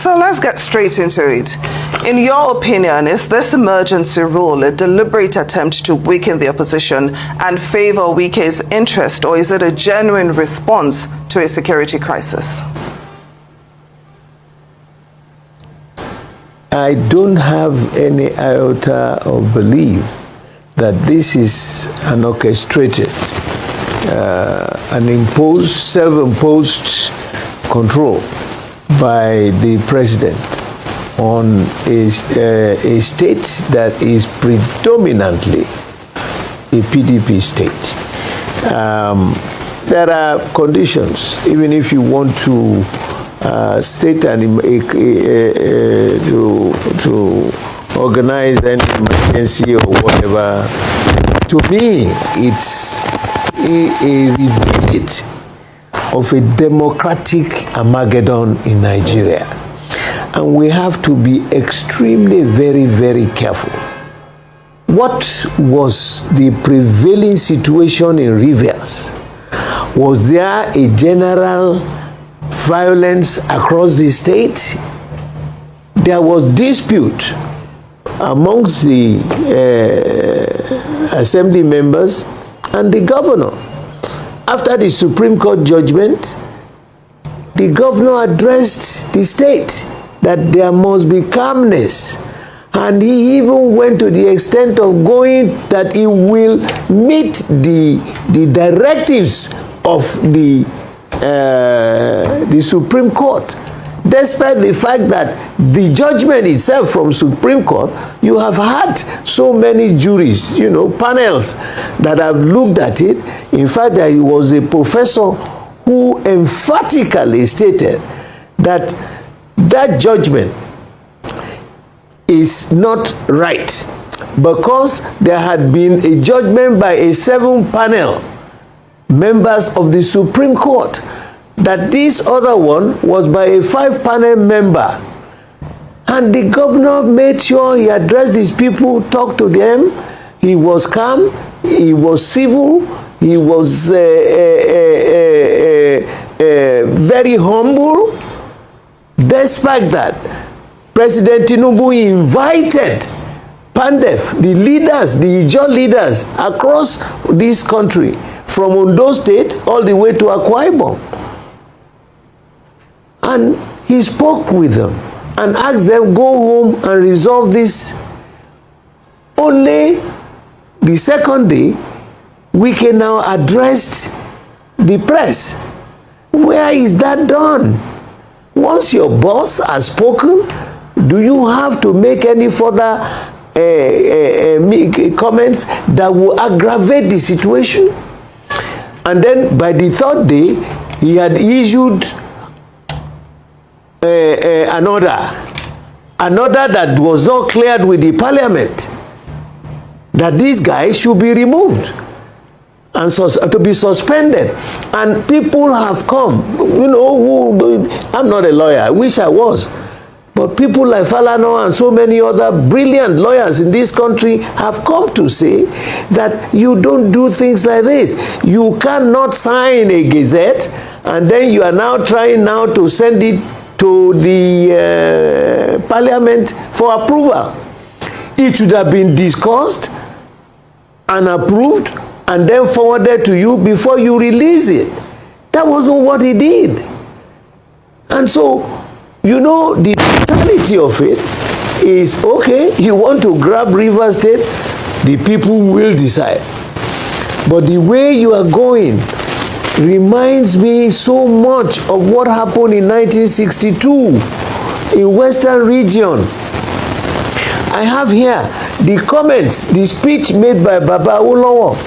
So let's get straight into it. In your opinion, is this emergency rule a deliberate attempt to weaken the opposition and favor Wike's interest, or is it a genuine response to a security crisis? I don't have any iota of belief that this is an orchestrated, an imposed, self-imposed control by the president on a state that is predominantly a PDP state. There are conditions, even if you want to state an to organize an emergency or whatever. To me, it's a revisit of a democratic Armageddon in Nigeria. And we have to be extremely, very, very careful. What was the prevailing situation in Rivers? Was there a general violence across the state? There was dispute amongst the assembly members and the governor. After the Supreme Court judgment, the governor addressed the state that there must be calmness, and he even went to the extent of going that he will meet the directives of the Supreme Court, despite the fact that the judgment itself from Supreme Court, you have had so many juries, panels that have looked at it. In fact, there was a professor who emphatically stated that that judgment is not right because there had been a judgment by a 7-panel members of the Supreme Court, that this other one was by a 5-panel member, and the governor made sure he addressed these people, talked to them. He was calm, he was civil, he was very humble. Despite that, President Tinubu invited Pandef, the leaders, the Ijaw leaders across this country, from Ondo State all the way to Akwa Ibom. And he spoke with them and asked them, go home and resolve this. Only the second day, Wike now addressed the press. Where is that done? Once your boss has spoken, do you have to make any further comments that will aggravate the situation? And then by the third day, he had issued an order that was not cleared with the parliament, that these guys should be removed and to be suspended. And people have come, I'm not a lawyer, I wish I was, but people like Falano and so many other brilliant lawyers in this country have come to say that you don't do things like this. You cannot sign a gazette and then you are now trying now to send it to the parliament for approval. It should have been discussed and approved and then forwarded to you before you release it. That wasn't what he did. And so, the totality of it is, okay, you want to grab Rivers State, the people will decide. But the way you are going reminds me so much of what happened in 1962 in Western Region. I have here the comments, the speech made by Baba Awolowo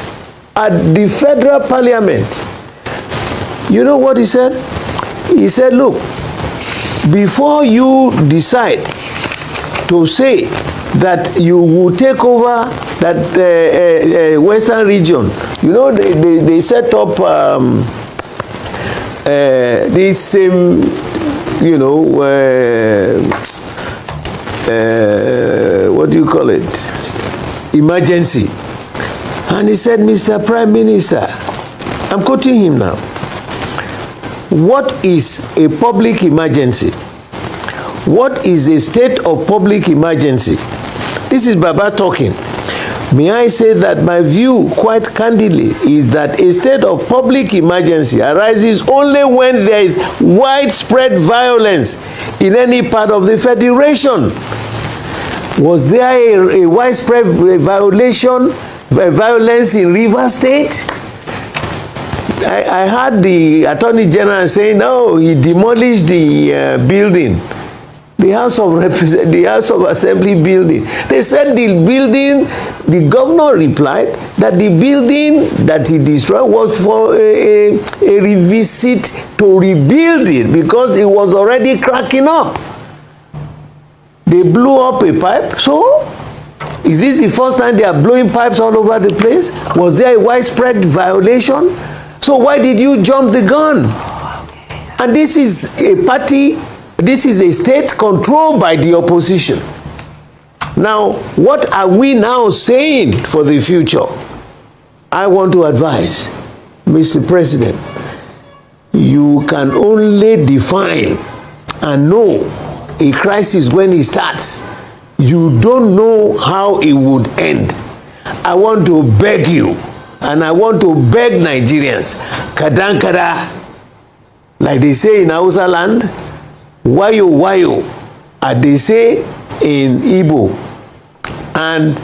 at the federal parliament. You know what he said? He said, look, before you decide to say that you will take over that Western region, they set up this same, what do you call it? Emergency. And he said, Mr. Prime Minister, I'm quoting him now, what is a public emergency? what is a state of public emergency? This is Baba talking. May I say that my view, quite candidly, is that a state of public emergency arises only when there is widespread violence in any part of the Federation. Was there a widespread violence in Rivers State? I heard the Attorney General saying, no, he demolished the building. The House of Assembly building. They said the building, the governor replied that the building that he destroyed was for a revisit to rebuild it because it was already cracking up. They blew up a pipe. So, is this the first time they are blowing pipes all over the place? Was there a widespread violation? So why did you jump the gun? And this is a party, this is a state controlled by the opposition. Now, what are we now saying for the future? I want to advise, Mr. President, you can only define and know a crisis when it starts. You don't know how it would end. I want to beg you, and I want to beg Nigerians, kadankada, like they say in Hausa land, wayo wayo, as they say in Igbo, and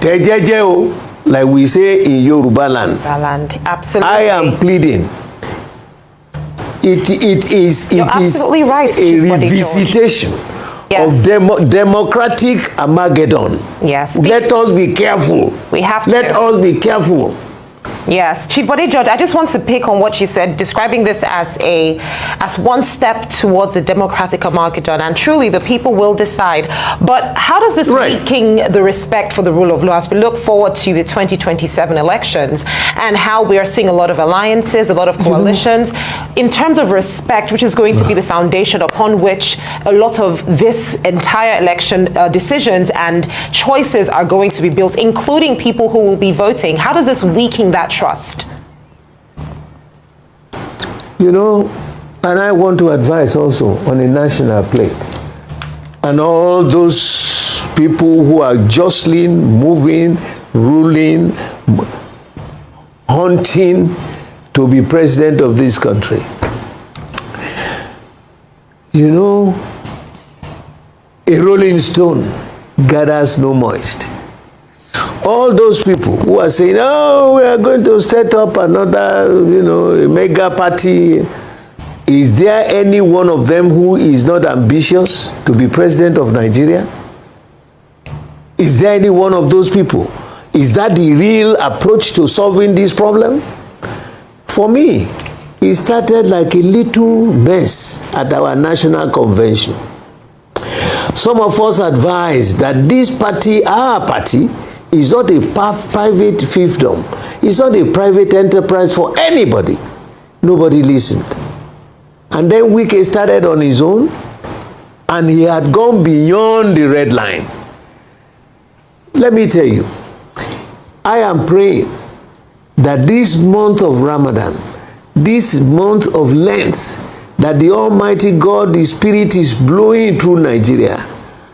tejejeo, like we say in Yoruba land. Absolutely. I am pleading. It is right, a revisitation of democratic Armageddon. Yes. Let us be careful. We have to. Let us be careful. Yes, Chief Bode George, I just want to pick on what you said, describing this as one step towards a democratic Armageddon, and truly the people will decide. But how does this weaken the respect for the rule of law as we look forward to the 2027 elections, and how we are seeing a lot of alliances, a lot of coalitions, in terms of respect, which is going to be the foundation upon which a lot of this entire election decisions and choices are going to be built, including people who will be voting? How does this weaken that trust? You know, and I want to advise also on a national plate, and all those people who are jostling, moving, ruling, hunting to be president of this country. You know, a rolling stone gathers no moist. All those people who are saying, oh, we are going to set up another, a mega party. Is there any one of them who is not ambitious to be president of Nigeria? Is there any one of those people? Is that the real approach to solving this problem? For me, it started like a little mess at our national convention. Some of us advised that this party, our party, is not a private fiefdom. It's not a private enterprise for anybody. Nobody listened. And then Wike started on his own, and he had gone beyond the red line. Let me tell you, I am praying that this month of Ramadan, this month of Lent, that the Almighty God, the Spirit is blowing through Nigeria.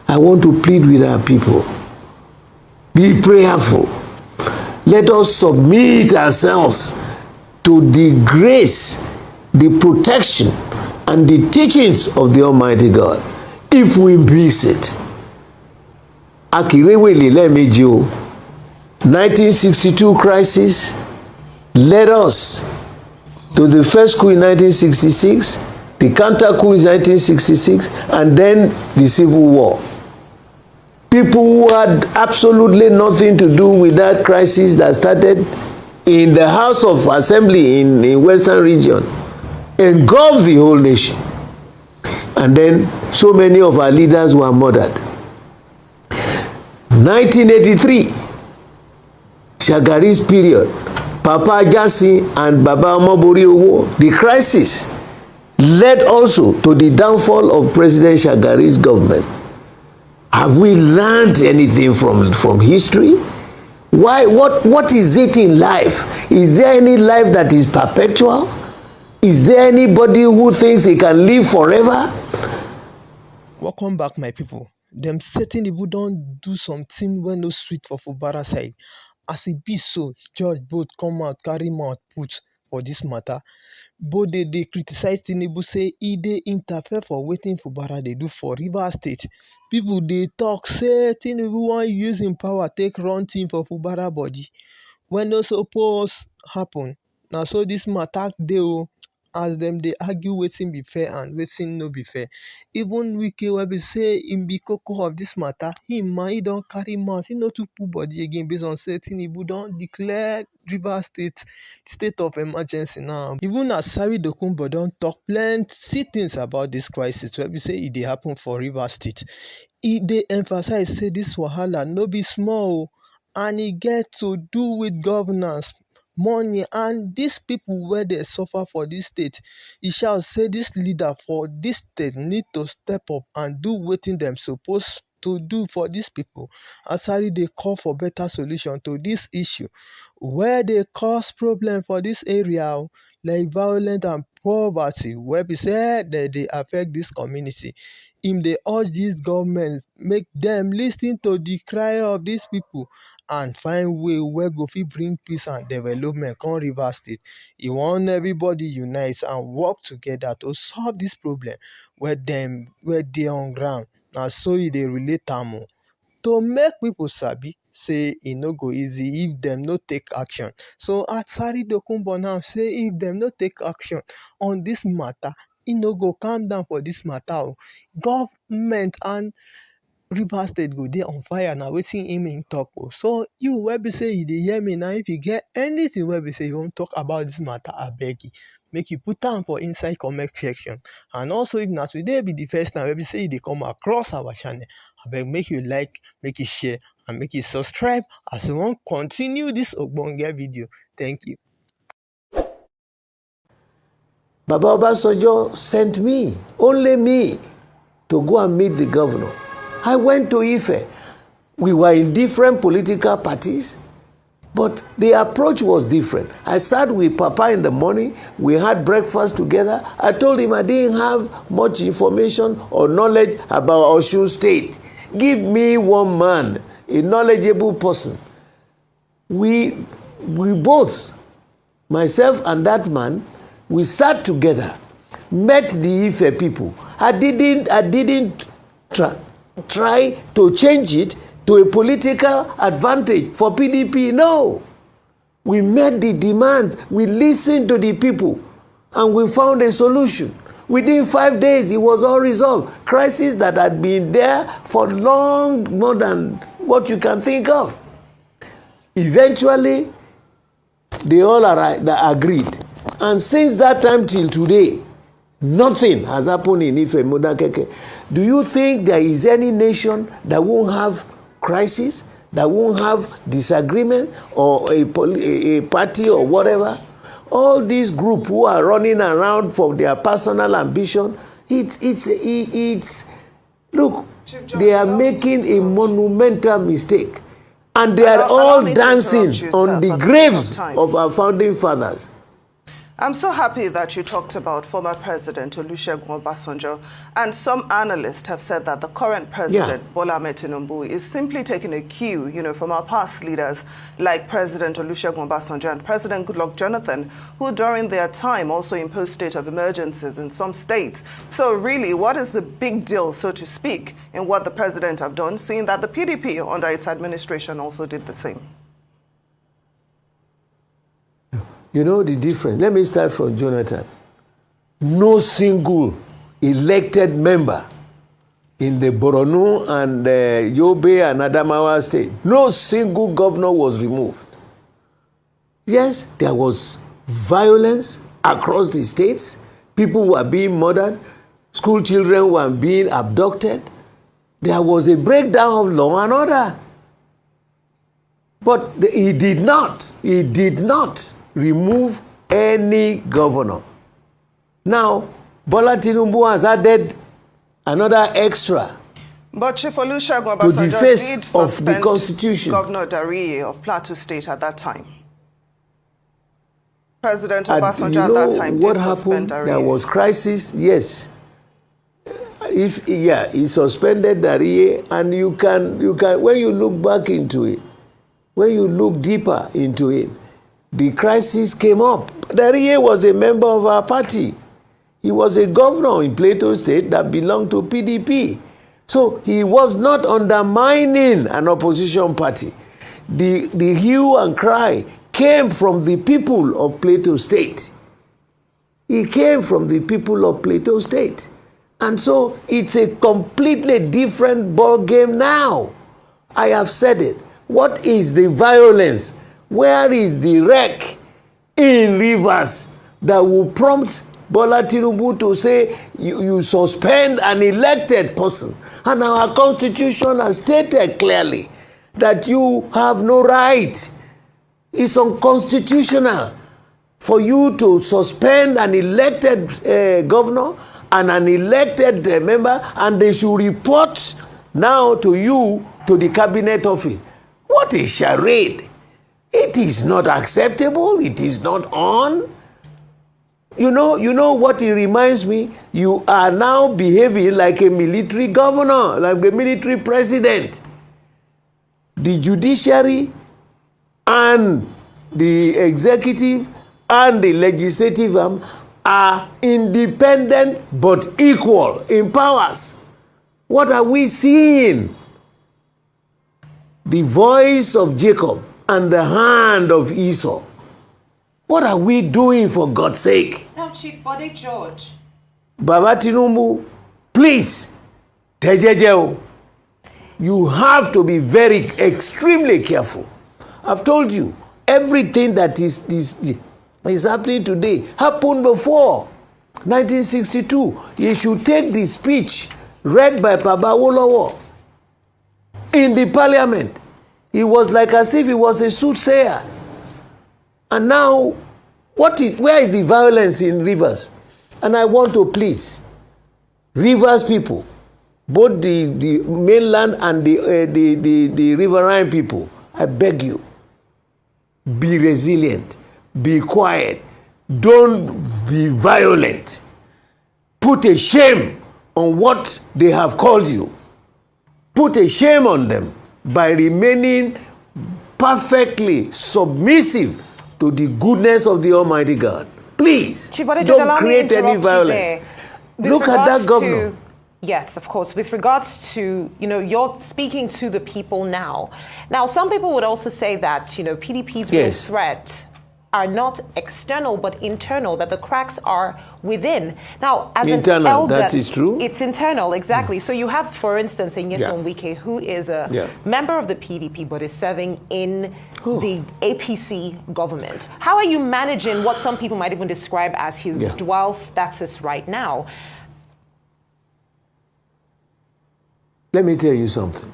I want to plead with our people. Be prayerful. Let us submit ourselves to the grace, the protection, and the teachings of the Almighty God. If we miss it, Akirewele Lemejo, 1962 crisis led us to the first coup in 1966, the counter coup in 1966, and then the Civil War. People who had absolutely nothing to do with that crisis that started in the House of Assembly in the Western region engulfed the whole nation. And then so many of our leaders were murdered. 1983, Shagari's period, Papa Ajasi and Baba Omobori Owo, the crisis led also to the downfall of President Shagari's government. Have we learned anything from history? Why? What is it in life? Is there any life that is perpetual? Is there anybody who thinks he can live forever? Welcome back, my people. Them say Tinubu don't do something when no sweet for Fubara side. As it be so, Judge both come out, carry mouth put for this matter. Bode they criticize Tinubu, say he dey interfere for wetin Fubara they do for Rivers State. People they talk say Tinubu wan use him power take run thing for Fubara body. When no suppose happen. Na so this matter dey o. As dem dey argue wetin be fair and wetin no be fair. Even Wike wey be say im be koko of dis matter, him ma he don carry mouth, he no too put body again based on say Tinubu don declare Rivers state of emergency now. Even Asari Dokunbo don talk plenty things about dis crisis wey be say e dey happen for Rivers State. E dey emphasize say dis wahala no be small o, and e get to do with governance, money, and dis people wey dey suffer for dis state. E shout say dis leader for dis state need to step up and do wetin dem suppose to do for dis people. Asari dey call for better solution to dis issue wey dey cause problem for dis area o, like violence and poverty wey be say dem dey affect dis community. Im dey urge dis government make dem lis ten to the cry of dis people and find way wey go fit bring peace and development come Rivers State. E want everybody unite and work together to solve dis problem wey dey on ground. Na so e dey relate am o. To make people sabi say e no go easy if dem no take action. So Asari Dokunbo now say if dem no take action on dis matter, e no go calm down for dis matter o. Government and Rivers State go dey on fire, na wetin im talk o. So you wey be say you dey hear me now, if you get anything wey be say you wan talk about dis matter, abeg make you put am for inside comment section. And also if na today be the first time wey be say you dey come across our channel, abeg make you like, make you share, and make you subscribe as we wan continue dis ogbonge video. Thank you. Baba Obasanjo sent me, only me, to go and meet the governor. I went to Ife. We were in different political parties, but the approach was different. I sat with Papa in the morning. We had breakfast together. I told him I didn't have much information or knowledge about Osun State. Give me one man, a knowledgeable person. We both, myself and that man, we sat together, met the Ife people. I didn't try to change it to a political advantage for PDP. No. We met the demands. We listened to the people, and we found a solution. Within 5 days, it was all resolved. Crisis that had been there for long, more than what you can think of. Eventually, they all agreed. And since that time till today, nothing has happened in Ife Modakeke. Do you think there is any nation that won't have crisis, that won't have disagreement, or a party or whatever? All these groups who are running around for their personal ambition, look, they are making a monumental mistake. And they are all dancing on the graves of our founding fathers. I'm so happy that you talked about former President Olusegun Obasanjo, and some analysts have said that the current president, Bola Ahmed Tinubu, is simply taking a cue, from our past leaders like President Olusegun Obasanjo and President Goodluck Jonathan, who during their time also imposed state of emergencies in some states. So really, what is the big deal, so to speak, in what the president have done, seeing that the PDP under its administration also did the same? You know the difference. Let me start from Jonathan. No single elected member in the Borno and Yobe and Adamawa state, no single governor was removed. Yes, there was violence across the states. People were being murdered. School children were being abducted. There was a breakdown of law and order. But he did not remove any governor. Now, Bola Tinubu has added another extra but Chief Olusegun to the Obasanjo face did of the Constitution. Governor Dariye of Plateau State at that time. President Obasanjo at that time what did suspend happened? Dariye. There was crisis, yes. He suspended Dariye, and you can when you look back into it, when you look deeper into it, the crisis came up. Dariye was a member of our party. He was a governor in Plateau State that belonged to PDP. So he was not undermining an opposition party. The hue and cry came from the people of Plateau State. He came from the people of Plateau State. And so it's a completely different ball game now. I have said it. What is the violence? Where is the wreck in Rivers that will prompt Bola Tinubu to say you suspend an elected person? And our constitution has stated clearly that you have no right. It's unconstitutional for you to suspend an elected governor and an elected member, and they should report now to you, to the cabinet office. What a charade. It is not acceptable. It is not on. You know what it reminds me? You are now behaving like a military governor, like a military president. The judiciary and the executive and the legislative arm are independent but equal in powers. What are we seeing? The voice of Jacob and the hand of Esau. What are we doing, for God's sake? Now, Chief Bode George. Baba Tinubu, please, Tejejeo, you have to be very, extremely careful. I've told you, everything that is happening today happened before 1962. You should take the speech read by Baba Awolowo in the parliament. It was like as if he was a soothsayer. And now, where is the violence in Rivers? And I want to please Rivers people, both the mainland and the riverine people, I beg you, be resilient, be quiet, don't be violent. Put a shame on what they have called you. Put a shame on them by remaining perfectly submissive to the goodness of the Almighty God. Please, don't create any violence. Look at that governor. Yes, of course. With regards to, you're speaking to the people now. Now, some people would also say that, PDP's real threat are not external but internal, that the cracks are within. Now, as internal, an elder, that is true. It's internal, exactly. So you have, for instance, Nyesom Wike, who is a member of the PDP but is serving in the APC government. How are you managing what some people might even describe as his dual status right now? Let me tell you something.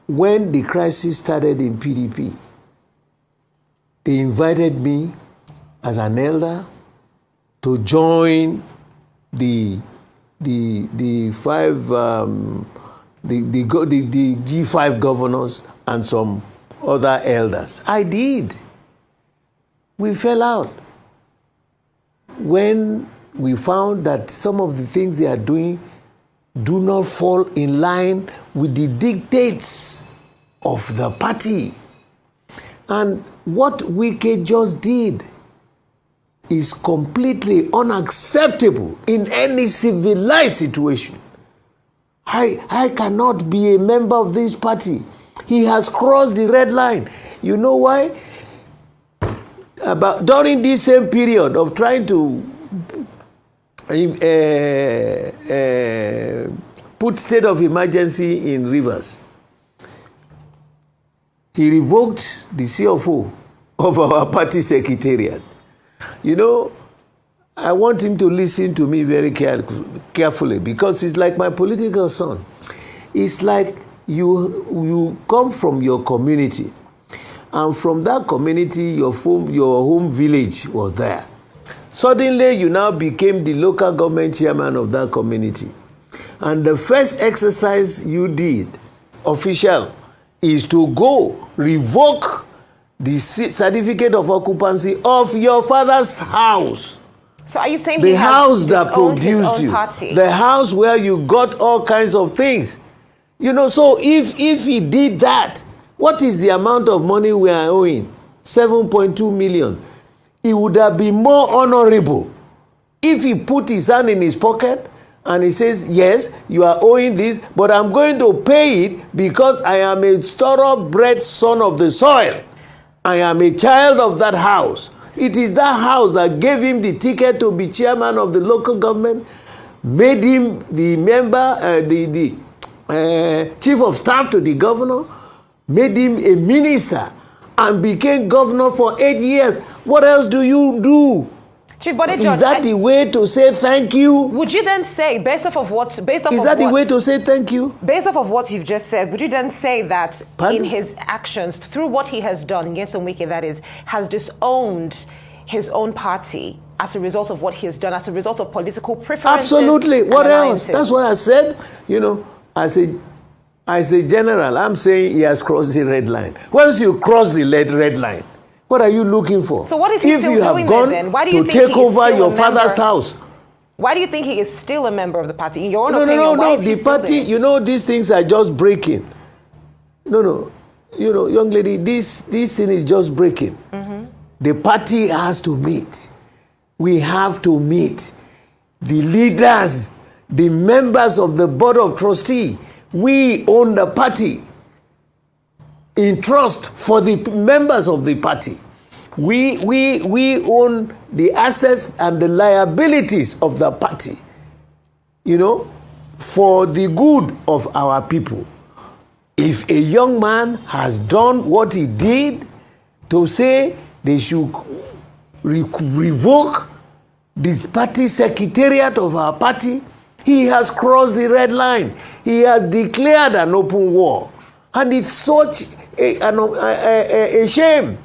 When the crisis started in PDP, they invited me as an elder to join the G5 governors and some other elders. I did. We fell out when we found that some of the things they are doing do not fall in line with the dictates of the party. And what Wike just did is completely unacceptable in any civilized situation. I cannot be a member of this party. He has crossed the red line. You know why? During this same period of trying to put state of emergency in Rivers, he revoked the CFO of our party secretariat. I want him to listen to me very carefully, because he's like my political son. It's like you come from your community, and from that community, your home village was there. Suddenly, you now became the local government chairman of that community. And the first exercise you did, official, is to go revoke the certificate of occupancy of your father's house. So are you saying the house that produced you, party? the house where you got all kinds of things? You know, so if he did that, what is the amount of money we are owing? 7.2 million. It would have been more honorable if he put his hand in his pocket and he says, yes, you are owing this, but I'm going to pay it because I am a thoroughbred son of the soil. I am a child of that house. It is that house that gave him the ticket to be chairman of the local government, made him the member, chief of staff to the governor, made him a minister, and became governor for 8 years. What else do you do? Chief Bode, is that the way to say thank you? Would you then say, based off of what? Is that the way to say thank you? Based off of what you've just said, would you then say that Pardon? in his actions, through what he has done, Nyesom Wike, that is, has disowned his own party as a result of what he has done, as a result of political preferences? Absolutely. What else? That's what I said. You know, as a general, I'm saying he has crossed the red line. Once you cross the red line, what are you looking for? So what is he still doing then? Why do you to think take over your father's house? Why do you think he is still a member of the party? In your own opinion, no. The party, you know, these things are just breaking. No. You know, young lady, this thing is just breaking. Mm-hmm. The party has to meet. We have to meet. The leaders, the members of the board of trustees, we own the party. In trust for the members of the party. We own the assets and the liabilities of the party, you know, for the good of our people. If a young man has done what he did, to say they should revoke the party secretariat of our party, he has crossed the red line. He has declared an open war. And it's such a shame.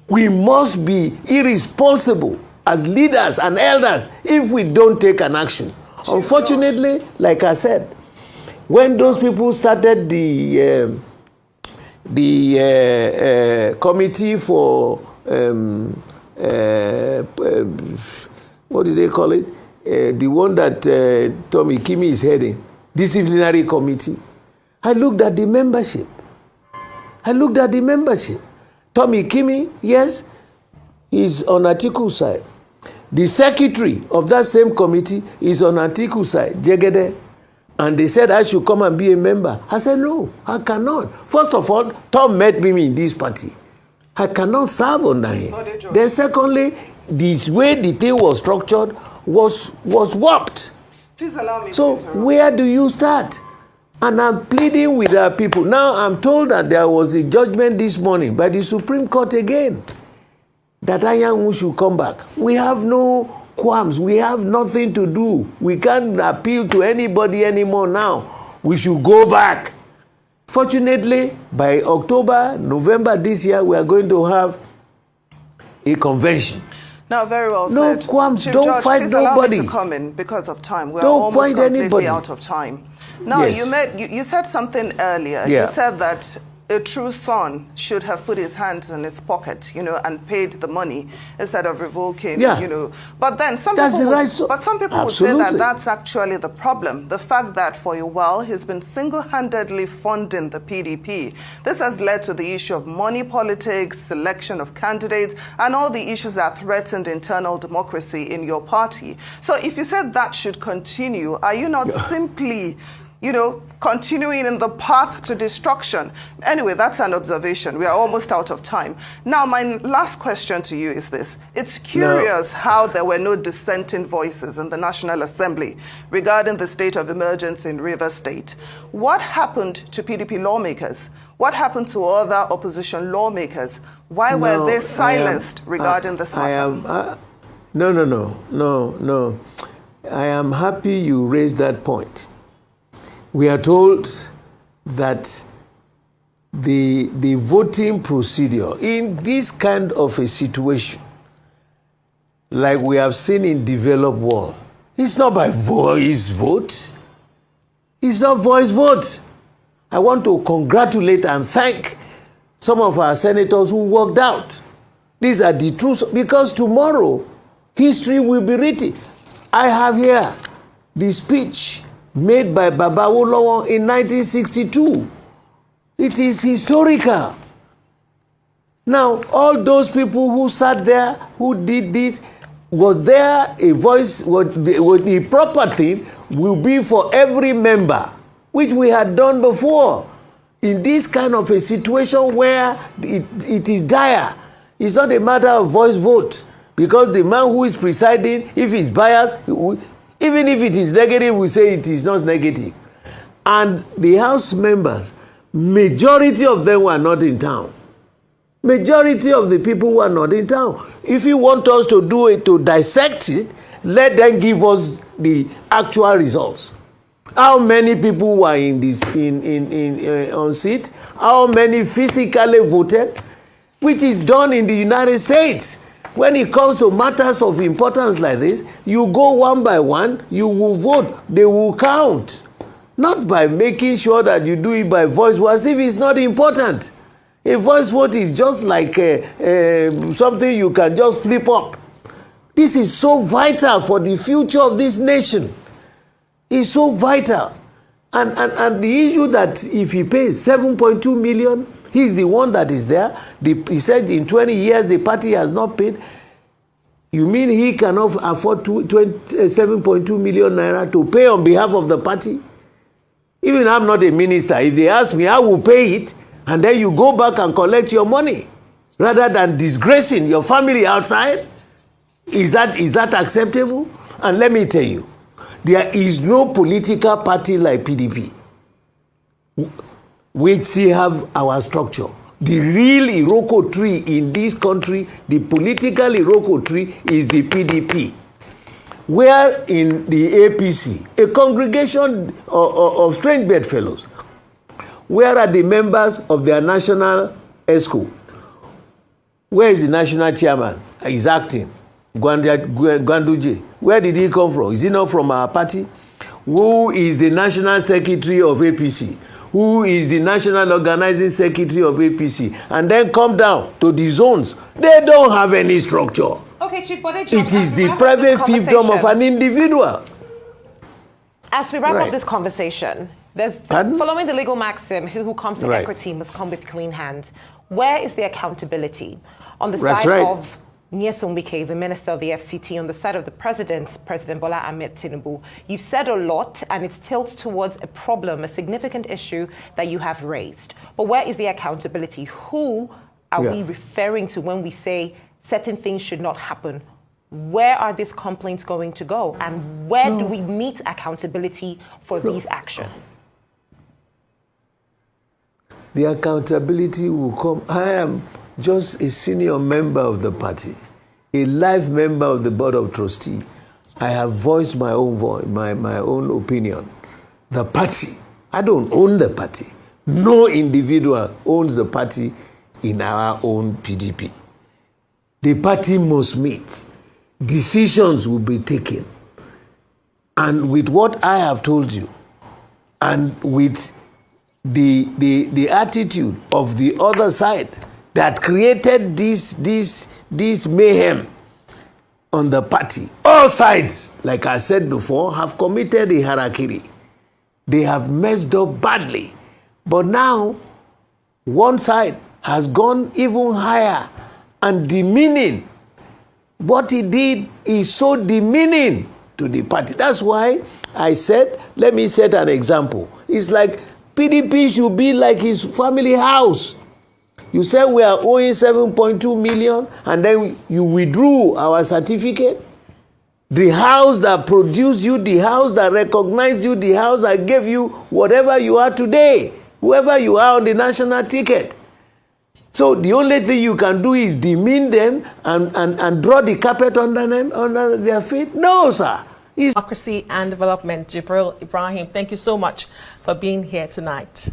We must be irresponsible as leaders and elders if we don't take an action. Unfortunately, like I said, when those people started the committee for what do they call it? The one that Tommy Kimi is heading, disciplinary committee. I looked at the membership. Tommy Kimi, yes, is on Atiku's side. The secretary of that same committee is on Atiku's side, Jegede. And they said I should come and be a member. I said, no, I cannot. First of all, Tom met me in this party. I cannot serve under him. Then secondly, the way the thing was structured was warped. Please allow me so to interrupt. Where do you start? And I'm pleading with our people. Now I'm told that there was a judgment this morning by the Supreme Court again that Anyanwu should come back. We have no qualms. We have nothing to do. We can't appeal to anybody anymore now. We should go back. Fortunately, by October, November this year, we are going to have a convention. Now, very well said. No qualms. Don't Judge, fight please nobody. Allow me to come in because of time. We're Don't almost fight completely anybody. out of time. Now, yes. you said something earlier. Yeah. You said that a true son should have put his hands in his pocket, and paid the money instead of revoking, But then some people would say that that's actually the problem. The fact that for a while he's been single-handedly funding the PDP. This has led to the issue of money politics, selection of candidates, and all the issues that threatened internal democracy in your party. So if you said that should continue, are you not simply continuing in the path to destruction? Anyway, that's an observation. We are almost out of time. Now, my last question to you is this. It's curious how there were no dissenting voices in the National Assembly regarding the state of emergency in Rivers State. What happened to PDP lawmakers? What happened to other opposition lawmakers? Why were they silenced regarding this matter? No. I am happy you raised that point. We are told that the voting procedure in this kind of a situation, like we have seen in developed world, it's not by voice vote. It's not voice vote. I want to congratulate and thank some of our senators who walked out. These are the truths, because tomorrow history will be written. I have here the speech made by Baba Awolowo in 1962. It is historical. Now, all those people who sat there, who did this, was there a voice, the proper thing will be for every member, which we had done before. In this kind of a situation where it is dire, it's not a matter of voice vote, because the man who is presiding, if he's biased, even if it is negative, we say it is not negative. And the House members, majority of them were not in town. Majority of the people were not in town. If you want us to do it, to dissect it, let them give us the actual results. How many people were in this on seat? How many physically voted? Which is done in the United States. When it comes to matters of importance like this, you go one by one, you will vote, they will count. Not by making sure that you do it by voice vote, as if it's not important. A voice vote is just like something you can just flip up. This is so vital for the future of this nation. It's so vital. And the issue that if he pays 7.2 million, he's the one that is there. He said in 20 years the party has not paid. You mean he cannot afford 7.2 million naira to pay on behalf of the party? Even I'm not a minister. If they ask me, I will pay it. And then you go back and collect your money rather than disgracing your family outside. Is that acceptable? And let me tell you, there is no political party like PDP. We still have our structure. The real Iroko tree in this country, the political Iroko tree, is the PDP. Where in the APC, a congregation of strange bedfellows, where are the members of their national ESCO? Where is the national chairman? He's acting. Gwanduje. Where did he come from? Is he not from our party? Who is the national secretary of APC? Who is the national organizing secretary of APC? And then come down to the zones. They don't have any structure. Okay, Chief Bode, it is the private fiefdom of an individual. As we wrap up this conversation, following the legal maxim, who comes to equity must come with clean hands. Where is the accountability? On the side of Nyesom Wike, the Minister of the FCT, on the side of the President Bola Ahmed Tinubu, you've said a lot, and it's tilted towards a problem, a significant issue that you have raised. But where is the accountability? Who are we referring to when we say certain things should not happen? Where are these complaints going to go? And where do we meet accountability for these actions? The accountability will come. I am just a senior member of the party, a life member of the board of trustees. I have voiced my own voice, my own opinion. The party, I don't own the party. No individual owns the party in our own PDP. The party must meet. Decisions will be taken. And with what I have told you, and with the attitude of the other side that created this mayhem on the party, all sides, like I said before, have committed a harakiri. They have messed up badly. But now, one side has gone even higher and demeaning. What he did is so demeaning to the party. That's why I said, let me set an example. It's like PDP should be like his family house. You said we are owing 7.2 million and then you withdrew our certificate. The house that produced you, the house that recognized you, the house that gave you whatever you are today, whoever you are on the national ticket. So the only thing you can do is demean them and draw the carpet under their feet? No, sir. Democracy and Development, Jibril Ibrahim, thank you so much for being here tonight.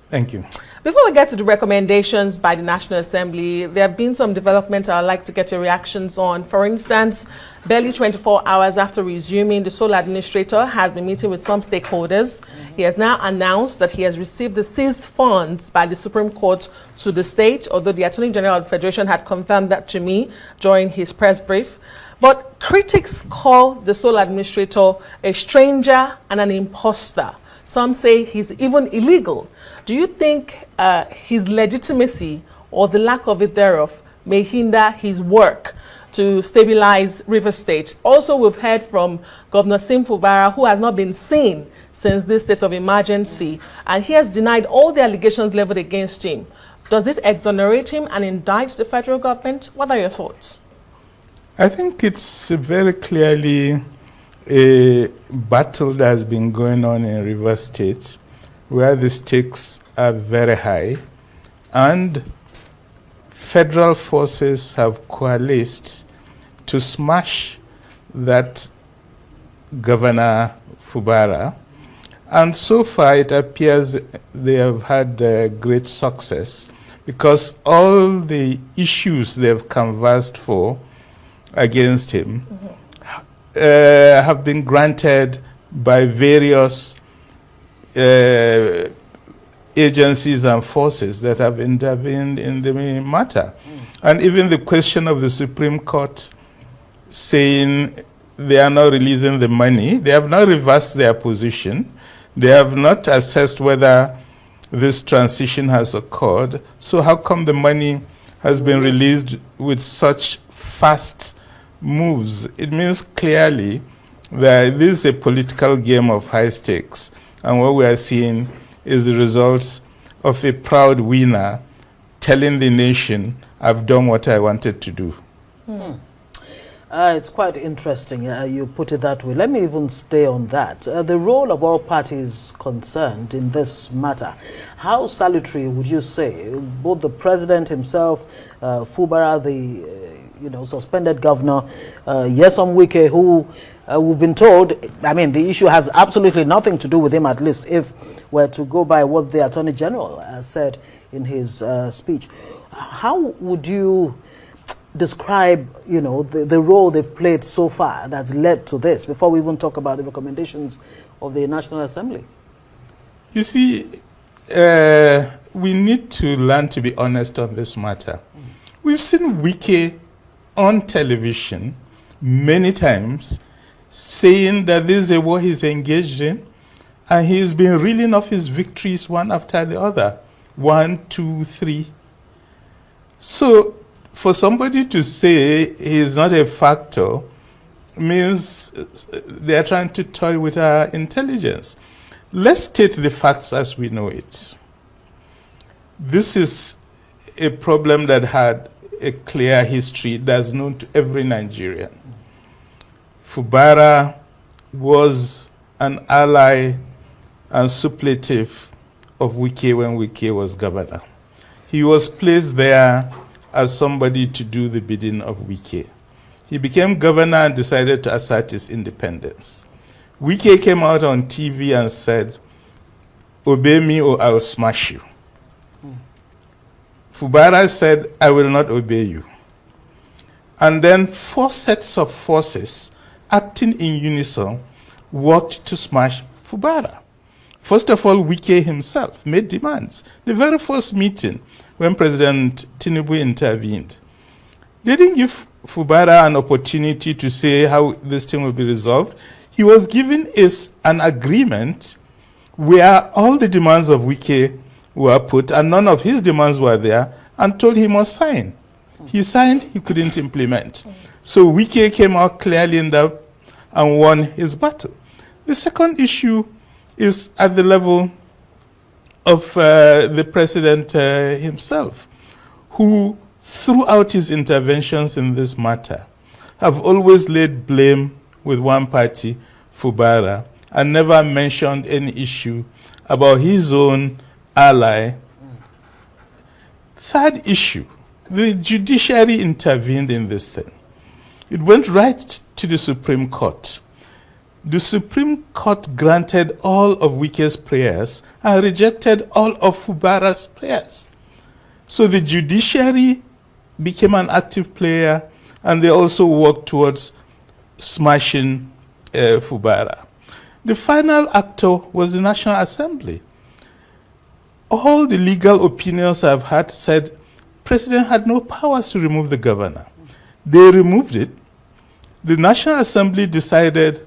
Thank you. Before we get to the recommendations by the National Assembly, there have been some developments I'd like to get your reactions on. For instance, barely 24 hours after resuming, the sole administrator has been meeting with some stakeholders. He has now announced that he has received the seized funds by the Supreme Court to the state, although the Attorney General of the Federation had confirmed that to me during his press brief. But critics call the sole administrator a stranger and an imposter. Some say he's even illegal. Do you think his legitimacy or the lack of it thereof may hinder his work to stabilize Rivers State? Also, we've heard from Governor Sim Fubara, who has not been seen since this state of emergency, and he has denied all the allegations leveled against him. Does it exonerate him and indict the federal government? What are your thoughts? I think it's very clearly a battle that has been going on in Rivers State, where the stakes are very high, and federal forces have coalesced to smash that Governor Fubara. And so far, it appears they have had great success, because all the issues they've canvassed for against him have been granted by various agencies and forces that have intervened in the matter. And even the question of the Supreme Court saying they are not releasing the money, they have not reversed their position. They have not assessed whether this transition has occurred. So how come the money has been released with such fast moves? It means clearly that this is a political game of high stakes, and what we are seeing is the results of a proud winner telling the nation, I've done what I wanted to do. It's quite interesting you put it that way. Let me even stay on that. The role of all parties concerned in this matter, how salutary would you say? Both the president himself, Fubara, the suspended governor, Nyesom Wike, who we've been told, I mean, the issue has absolutely nothing to do with him, at least if we're to go by what the Attorney General said in his speech. How would you describe, the role they've played so far that's led to this, before we even talk about the recommendations of the National Assembly? You see, we need to learn to be honest on this matter. We've seen Wike on television many times saying that this is a war he's engaged in, and he's been reeling off his victories one after the other. 1, 2, 3. So for somebody to say he's not a factor means they are trying to toy with our intelligence. Let's state the facts as we know it. This is a problem that had a clear history that's known to every Nigerian. Fubara was an ally and suppletive of Wike when Wike was governor. He was placed there as somebody to do the bidding of Wike. He became governor and decided to assert his independence. Wike came out on TV and said, "Obey me or I will smash you." Fubara said, "I will not obey you." And then 4 sets of forces acting in unison worked to smash Fubara. First of all, Wike himself made demands. The very first meeting when President Tinubu intervened, they didn't give Fubara an opportunity to say how this thing will be resolved. He was given an agreement where all the demands of Wike were put and none of his demands were there, and told he must sign. He signed, he couldn't implement. So Wike came out clearly in that and won his battle. The second issue is at the level of the president himself, who throughout his interventions in this matter have always laid blame with one party, Fubara, and never mentioned any issue about his own ally. Third issue, the judiciary intervened in this thing. It went right to the Supreme Court. the Supreme Court granted all of Wike's prayers and rejected all of Fubara's prayers. So the judiciary became an active player, and they also worked towards smashing Fubara. The final actor was the National Assembly. All the legal opinions I've had said President had no powers to remove the governor. They removed it. The National Assembly decided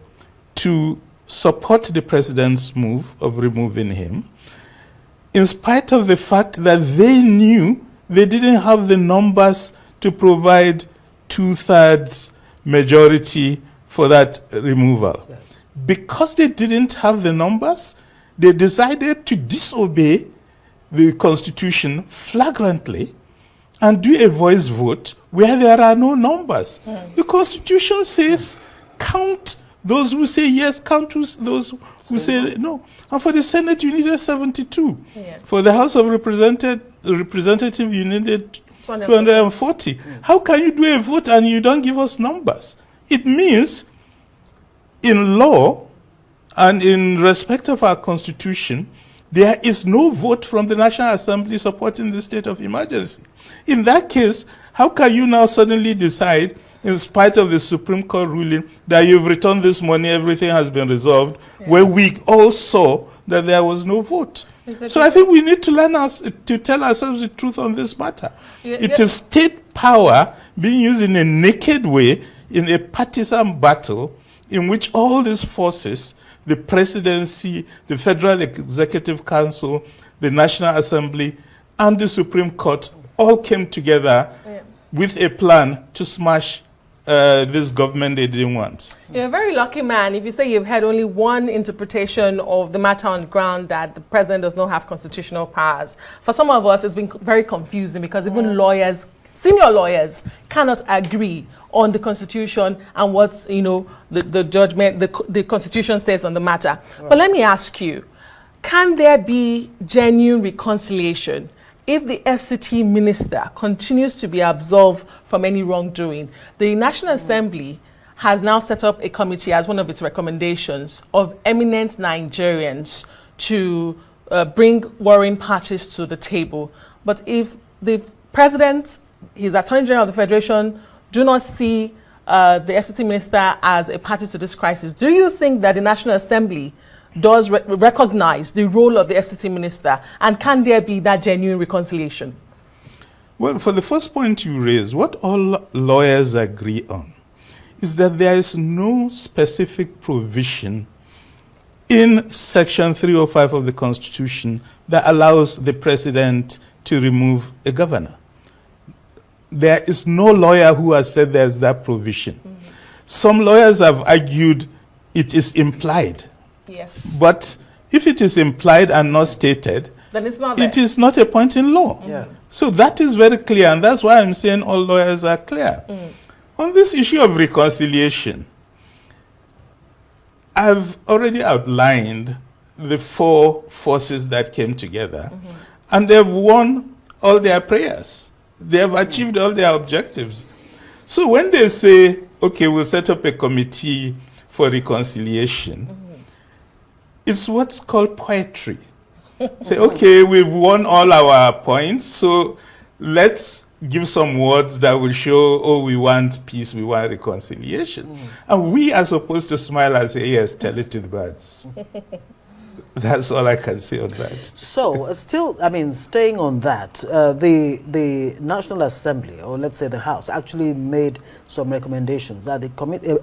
to support the president's move of removing him, in spite of the fact that they knew they didn't have the numbers to provide 2/3 majority for that removal. Yes. Because they didn't have the numbers, they decided to disobey the Constitution flagrantly and do a voice vote where there are no numbers. The Constitution says count those who say yes, count those who say no. And for the Senate, you needed 72. Yeah. For the House of Representatives, you needed 240. How can you do a vote and you don't give us numbers? It means in law and in respect of our Constitution, there is no vote from the National Assembly supporting the state of emergency. In that case, how can you now suddenly decide, in spite of the Supreme Court ruling, that you've returned this money, everything has been resolved, where we all saw that there was no vote? So I think we need to learn to tell ourselves the truth on this matter. It is state power being used in a naked way in a partisan battle in which all these forces, the presidency, the Federal Executive Council, the National Assembly, and the Supreme Court all came together with a plan to smash this government they didn't want. You're a very lucky man if you say you've had only one interpretation of the matter on the ground, that the president does not have constitutional powers. For some of us, it's been very confusing because even lawyers, senior lawyers, cannot agree on the Constitution and what the judgment, the Constitution says on the matter. Right. But let me ask you, can there be genuine reconciliation if the FCT minister continues to be absolved from any wrongdoing? The National Assembly has now set up a committee as one of its recommendations of eminent Nigerians to bring warring parties to the table. But if the president, his Attorney General of the Federation, do not see the FCT minister as a party to this crisis, do you think that the National Assembly does recognize the role of the FCT minister, and can there be that genuine reconciliation? Well, for the first point you raised, what all lawyers agree on is that there is no specific provision in Section 305 of the Constitution that allows the president to remove a governor. There is no lawyer who has said there's that provision. Mm-hmm. Some lawyers have argued it is implied. Yes. But if it is implied and not stated, then it's not it is not a point in law. Yeah. So that is very clear, and that's why I'm saying all lawyers are clear. On this issue of reconciliation, I've already outlined the four forces that came together, and they've won all their prayers. They have achieved all their objectives. So when they say, okay, we'll set up a committee for reconciliation, it's what's called poetry. Say, okay, we've won all our points, so let's give some words that will show, oh, we want peace, we want reconciliation. And we are supposed to smile and say, yes, tell it to the birds. That's all I can say on that. So, still, I mean, staying on that, the National Assembly, or let's say the House, actually made some recommendations that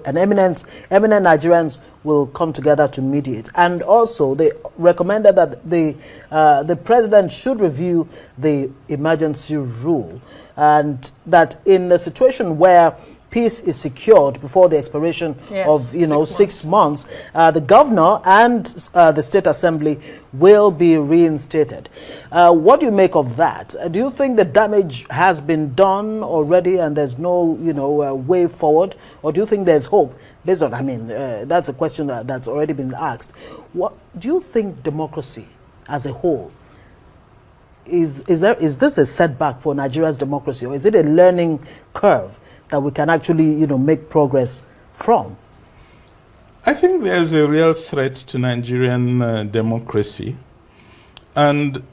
eminent Nigerians will come together to mediate, and also they recommended that the president should review the emergency rule, and that in the situation where peace is secured before the expiration of 6 months, the governor and the state assembly will be reinstated. What do you make of that? Do you think the damage has been done already and there's no way forward, or do you think there's hope? Based on, that's a question that's already been asked. What do you think democracy as a whole is this a setback for Nigeria's democracy, or is it a learning curve that we can actually, make progress from? I think there's a real threat to Nigerian democracy. And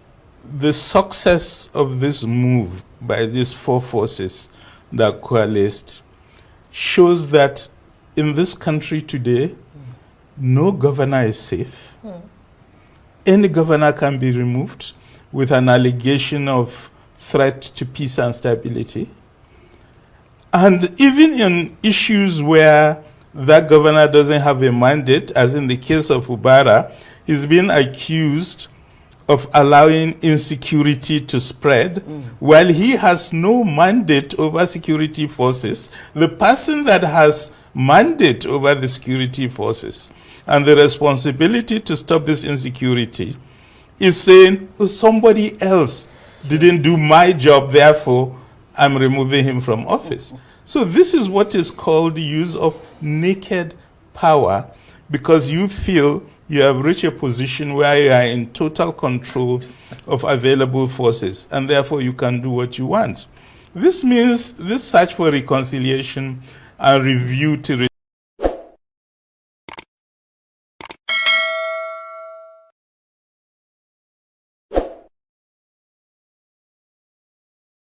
the success of this move by these four forces that coalesced shows that in this country today, no governor is safe. Any governor can be removed with an allegation of threat to peace and stability. And even in issues where that governor doesn't have a mandate, as in the case of Ubara, he's been accused of allowing insecurity to spread, while he has no mandate over security forces. The person that has mandate over the security forces and the responsibility to stop this insecurity is saying, oh, somebody else didn't do my job, therefore I'm removing him from office. So this is what is called the use of naked power, because you feel you have reached a position where you are in total control of available forces, and therefore you can do what you want. This means this search for reconciliation and review to